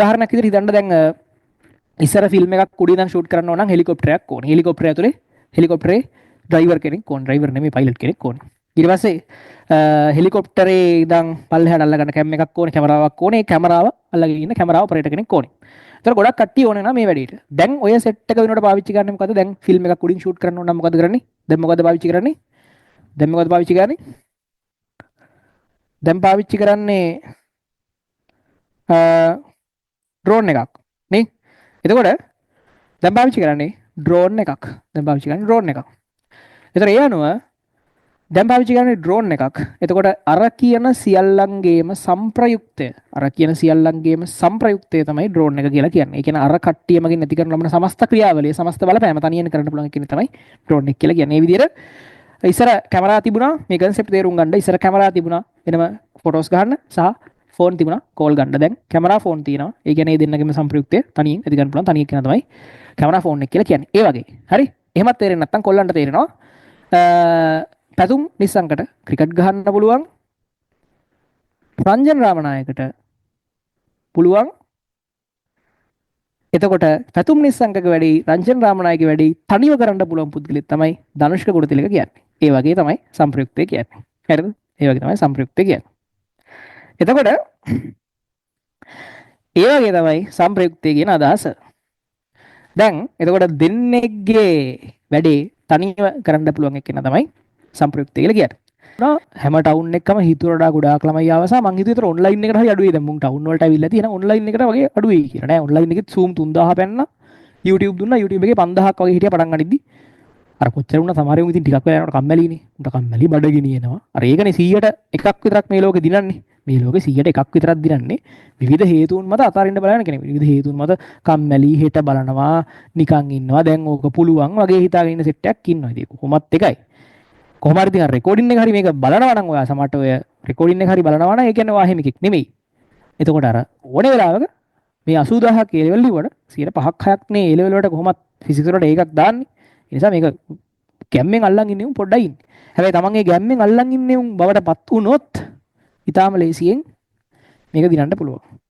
උදාහරණයක් විදිහට හිතන්න දැන් ඉස්සර ෆිල්ම් එකක් කුඩි ඉඳන් ෂූට් කරන්න ඕන නම් හෙලිකොප්ටරයක් ඕනේ. හෙලිකොප්ටරය ඇතුලේ හෙලිකොප්ටරේ ඩ්‍රයිවර් කෙනෙක් ඕනේ. ඩ්‍රයිවර් නෙමෙයි පයිලට් කෙනෙක් ඕනේ. ඊට පස්සේ හෙලිකොප්ටරේ ඉඳන් පල්ලෙහාට අල්ලගන්න කැම් එකක් ඕනේ, කැමරාවක් ඕනේ. ඒ කැමරාව අල්ලගෙන ඉන්න කැමරාව ඔපරේටර් කෙනෙක් ඕනේ. ඒතර ගොඩක් කට්ටිය ඕනේ නා මේ වැඩේට. දැන් ඔය සෙට් එක වෙනකොට පාවිච්චි කරන්නේ මොකද්ද? දැන් ෆිල්ම් එකක් කුඩින් ෂූට් කරන්න ඕන නම් මොකද කරන්නේ? දැන් මොකද්ද පාවිච්චි කරන්නේ? දැන් පාවිච්චි කරන්නේ ඩ්‍රෝන් එකක් නේ. එතකොට දැන් පාවිච්චි කරන්නේ ඩ්‍රෝන් එකක්. ඒතර ඒ අනුව දැන් පාවිච්චි කරන්නේ ඩ්‍රෝන් එකක්. එතකොට අර කියන සියල්ලංගේම සම්ප්‍රයුක්තය තමයි ඩ්‍රෝන් එක කියලා කියන්නේ. ඒ කියන්නේ අර කට්ටියමකින් නැති කරන ලබන සමස්ත ක්‍රියාවලිය, සමස්ත බලපෑම තනියෙන් කරන්න පුළුවන් කියන තමයි ඩ්‍රෝන් එක කියලා කියන්නේ. මේ විදිහට ඉස්සර කැමරා තිබුණා, මේ කන්සෙප්ට් තේරුම් ගන්න. ඉස්සර කැමරා තිබුණා වෙනම ෆොටෝස් ගන්න සහ ෆෝන් තිබුණා කෝල් ගන්න. දැන් කැමරා ෆෝන් තියෙනවා. ඒ කියන්නේ මේ දෙන්නගේම සම්ප්‍රයුක්තය තනියෙන් ඇති කරන්න පුළුවන්. තනියෙන් කියන තමයි කැමරා ෆෝන් එක කියලා කියන්නේ. ඒ වගේ. හරි? එහෙමත් තේරෙන්නේ නැත්නම් කොල්ලන්ට තේරෙනවා. පැතුම් නිස්සංකට ක්‍රිකට් ගහන්න පුළුවන්. රංජන් රාමනායකට පුළුවන්. එතකොට පැතුම් නිස්සංකක වැඩි රංජන් රාමනායක වැඩි තනිව කරන්න පුළුවන් පුද්ගලෙක් තමයි ධනුෂ්ක කුඩතිලක කියන්නේ. ඒ වගේ තමයි සම්ප්‍රයුක්තය කියන්නේ. හරිද? ඒ වගේ තමයි සම්ප්‍රයුක්තය කියන්නේ. එතකොට ඒ වගේ තමයි සම්ප්‍රයුක්තය කියන අදහස. දැන් එතකොට දෙන්නෙක්ගේ වැඩේ තනිව කරන්න පුළුවන් එක්කෙනා තමයි සම්ප්‍රයුක්තය කියලා කියන්නේ. හැම ටවුන් එකම හිතුවට වඩා ගොඩාක් ළමයි ආවසා මං හිතුවේ ඒතර ඔන්ලයින් එකට හරි අඩුයි. දැන් මුන් ටවුන් වලට ඇවිල්ලා තියෙන ඔන්ලයින් එකට වගේ අඩුයි කියලා නෑ. ඔන්ලයින් එකේ Zoom 3000 පැන්නා. YouTube දුන්නා. YouTube එකේ 5000ක් වගේ හිටියා පටන් ගනිද්දි. අර කොච්චර වුණා සමහරෙම ඉතින් ටිකක් වෙලා යනකොට කම්මැලිනේ. උන්ට කම්මැලි බඩගිනියනවා. අර ඒකනේ 100ට එකක් විතරක් මේ ලෝකේ දිනන්නේ. මේ ලෝකේ 100ට එකක් විතරක් දිනන්නේ. විවිධ හේතුන් මත අතාරින්න බලන කෙනෙක්. විවිධ හේතුන් මත කම්මැලි හෙට බලනවා, නිකන් ඉන්නවා. දැන් ඕක පුළුවන් වගේ හිතාගෙන ඉන්න සෙට් එකක් ඉන්නවා. ඉතින් කොහොමත් එකයි. කොහොම හරි ඉතින් රෙකෝඩින් එක හරි මේක බලනවා නම් ඔයා සමහරට ඔය රෙකෝඩින් එක හරි බලනවා නම් ඒ කියන්නේ ඔයා හැම එකෙක් නෙමෙයි. එතකොට අර ඕනේ වෙලාවක මේ 80000ක් ඒ ලෙවල් ලිව්වට 5ක් 6ක් නේ ඒ ලෙවල් වලට කොහොමත් ෆිසික්ස් වලට ඒකක් දාන්නේ. ඒ නිසා මේක ගැම්මෙන් අල්ලන් ඉන්නේ උන් පොඩ්ඩයි ඉන්නේ. හැබැයි තමන් ඒ ගැම්මෙන් අල්ලන් ඉන්නේ උන් බවටපත් වුණොත් ඊටාම ලේසියෙන් මේක දිනන්න පුළුවන්.